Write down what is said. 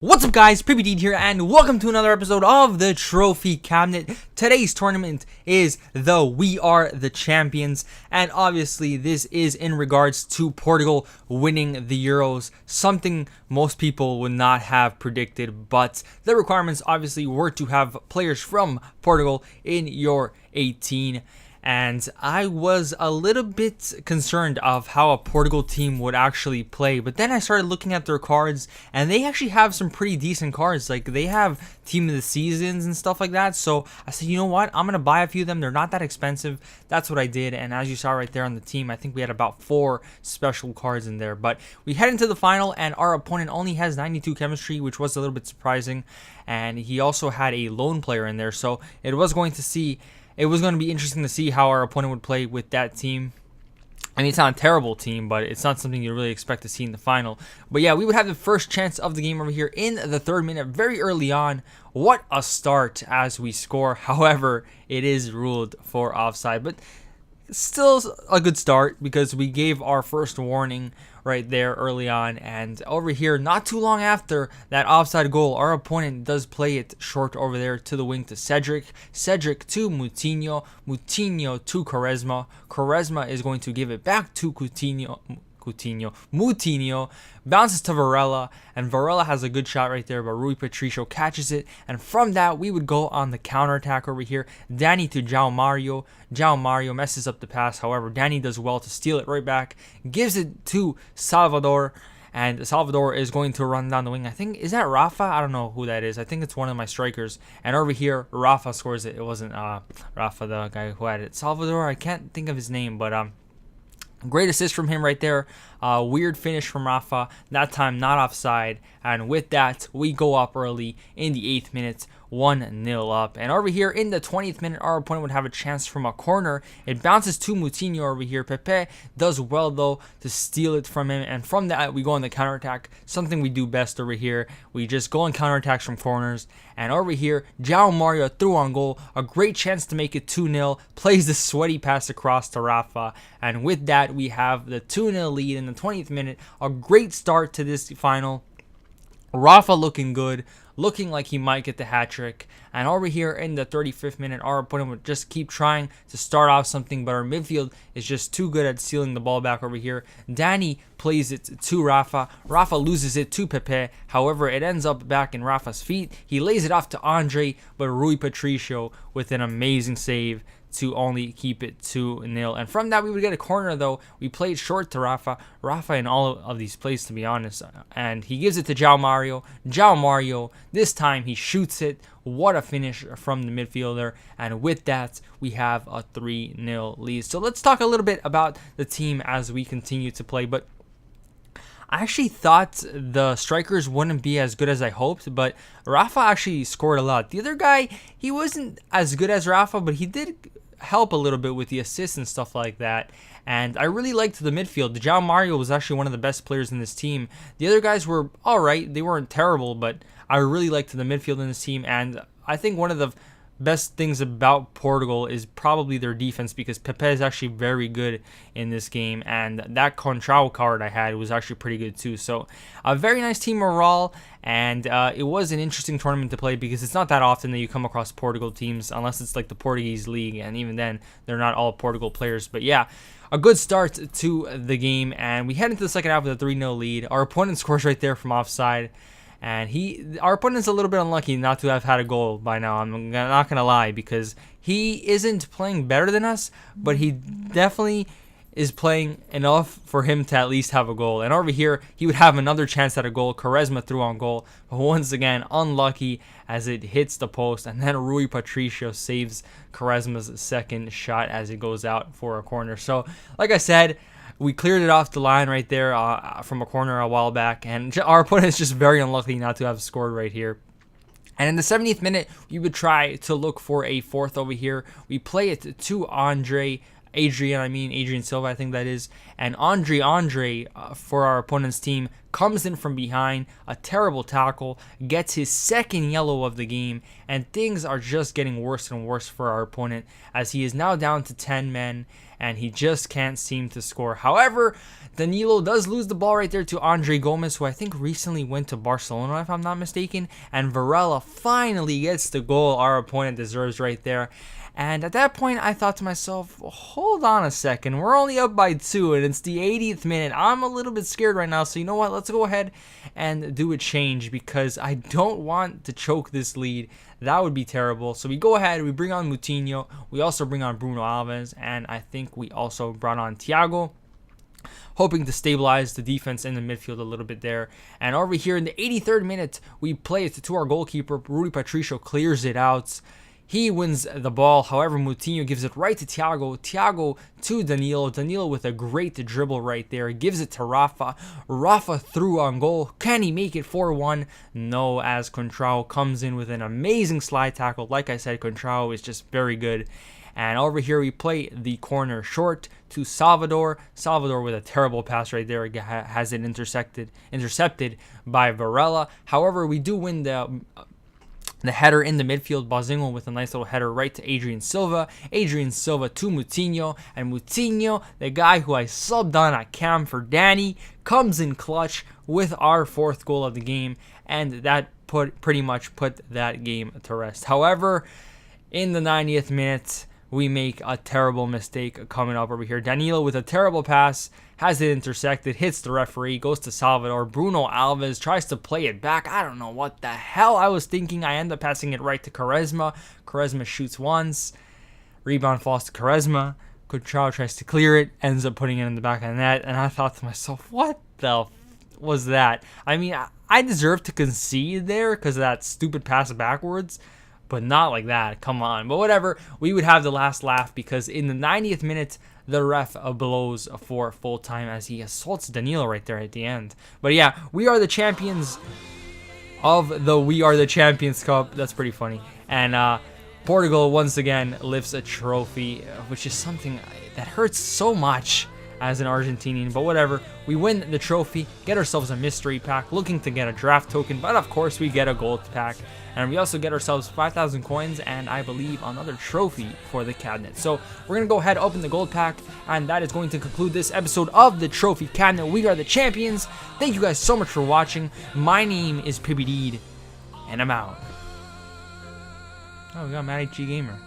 What's up guys, PPD here and welcome to another episode of the Trophy Cabinet. Today's tournament is the We Are the Champions, and obviously this is in regards to Portugal winning the Euros, something most people would not have predicted, but the requirements obviously were to have players from Portugal in your 18. And I was a little bit concerned of how a Portugal team would actually play. But then I started looking at their cards, and they actually have some pretty decent cards. Like, they have Team of the Seasons and stuff like that. So I said, you know what? I'm going to buy a few of them. They're not that expensive. That's what I did. And as you saw right there on the team, I think we had about 4 special cards in there. But we head into the final, and our opponent only has 92 chemistry, which was a little bit surprising. And he also had a lone player in there. So it was going to be interesting to see how our opponent would play with that team. I mean, it's not a terrible team, but it's not something you really expect to see in the final. But yeah, we would have the first chance of the game over here in the 3rd minute, very early on. What a start as we score. However, it is ruled for offside, but still a good start because we gave our first warning right there early on. And over here, not too long after that offside goal, our opponent does play it short over there to the wing to Cedric to Moutinho to Quaresma is going to give it back to Moutinho bounces to Varela, and Varela has a good shot right there, but Rui Patricio catches it, and from that we would go on the counterattack over here. Danny to João Mario messes up the pass, however Danny does well to steal it right back, gives it to Salvador, and Salvador is going to run down the wing. I think, is that Rafa? I don't know who that is. I think it's one of my strikers, and over here Rafa scores it. It wasn't Rafa, the guy who had it. Salvador, I can't think of his name, but great assist from him right there. Weird finish from Rafa. That time not offside. And with that, we go up early in the 8th minute, 1-0 up. And over here in the 20th minute, our opponent would have a chance from a corner. It bounces to Moutinho over here. Pepe does well, though, to steal it from him. And from that, we go on the counterattack. Something we do best over here. We just go on counterattacks from corners. And over here, João Mario threw on goal. A great chance to make it 2-0. Plays the sweaty pass across to Rafa. And with that, we have the 2-0 lead in the 20th minute. A great start to this final. Rafa looking good, looking like he might get the hat trick. And over here in the 35th minute, our opponent would just keep trying to start off something, but our midfield is just too good at stealing the ball back over here. Danny plays it to Rafa. Rafa loses it to Pepe. However, it ends up back in Rafa's feet. He lays it off to Andre, but Rui Patricio with an amazing save to only keep it 2-0. And from that, we would get a corner, though. We played short to Rafa in all of these plays, to be honest. And he gives it to João Mario, this time he shoots it. What a finish from the midfielder. And with that, we have a 3-0 lead. So let's talk a little bit about the team as we continue to play. But I actually thought the strikers wouldn't be as good as I hoped, but Rafa actually scored a lot. The other guy, he wasn't as good as Rafa, but he did help a little bit with the assists and stuff like that. And I really liked the midfield. João Mario was actually one of the best players in this team. The other guys were alright. They weren't terrible, but I really liked the midfield in this team. And I think one of the best things about Portugal is probably their defense, because Pepe is actually very good in this game, and that Contrao card I had was actually pretty good too. So a very nice team overall, and it was an interesting tournament to play because it's not that often that you come across Portugal teams unless it's like the Portuguese league, and even then they're not all Portugal players. But yeah, a good start to the game, and we head into the second half with a 3-0 lead. Our opponent scores right there from offside. And our opponent's a little bit unlucky not to have had a goal by now. I'm not going to lie, because he isn't playing better than us, but he definitely is playing enough for him to at least have a goal. And over here, he would have another chance at a goal. Quaresma threw on goal, but once again, unlucky as it hits the post. And then Rui Patricio saves Quaresma's second shot as it goes out for a corner. So, like I said, we cleared it off the line right there from a corner a while back, and our opponent is just very unlucky not to have scored right here. And in the 70th minute, we would try to look for a fourth over here. We play it to Adrian Silva, I think that is. And Andre for our opponent's team comes in from behind, a terrible tackle, gets his second yellow of the game, and things are just getting worse and worse for our opponent as he is now down to 10 men and he just can't seem to score. However, Danilo does lose the ball right there to Andre Gomes, who I think recently went to Barcelona, if I'm not mistaken, and Varela finally gets the goal our opponent deserves right there. And at that point, I thought to myself, hold on a second, we're only up by 2, and it's the 80th minute. I'm a little bit scared right now, so you know what? Let's go ahead and do a change because I don't want to choke this lead. That would be terrible. So we go ahead, we bring on Moutinho, we also bring on Bruno Alves, and I think we also brought on Thiago, hoping to stabilize the defense in the midfield a little bit there. And over here in the 83rd minute, we play it to our goalkeeper. Rui Patricio clears it out. He wins the ball. However, Moutinho gives it right to Thiago. Thiago to Danilo. Danilo with a great dribble right there. Gives it to Rafa. Rafa through on goal. Can he make it 4-1? No, as Contrao comes in with an amazing slide tackle. Like I said, Contrao is just very good. And over here we play the corner short to Salvador. Salvador with a terrible pass right there. Has it intercepted by Varela. However, we do win the header in the midfield. Bozinho with a nice little header right to Adrian Silva. Adrian Silva to Moutinho. And Moutinho, the guy who I subbed on at cam for Danny, comes in clutch with our 4th goal of the game. And that pretty much put that game to rest. However, in the 90th minute, we make a terrible mistake coming up over here. Danilo with a terrible pass, has it intercepted, hits the referee, goes to Salvador. Bruno Alves tries to play it back. I don't know what the hell I was thinking. I end up passing it right to Quaresma. Quaresma shoots once. Rebound falls to Quaresma. Contrao tries to clear it, ends up putting it in the back of the net. And I thought to myself, what the was that? I mean, I deserve to concede there because of that stupid pass backwards. But not like that, come on. But whatever, we would have the last laugh because in the 90th minute, the ref blows for full time as he assaults Danilo right there at the end. But yeah, we are the champions of the We Are the Champions Cup. That's pretty funny. And Portugal once again lifts a trophy, which is something that hurts so much as an Argentinian, but whatever. We win the trophy, get ourselves a mystery pack, looking to get a draft token, but of course we get a gold pack, and we also get ourselves 5,000 coins and I believe another trophy for the cabinet. So we're gonna go ahead, open the gold pack, and that is going to conclude this episode of the Trophy Cabinet. We are the champions. Thank you guys so much for watching. My name is PBD, and I'm out. Oh, we got Matty G Gamer.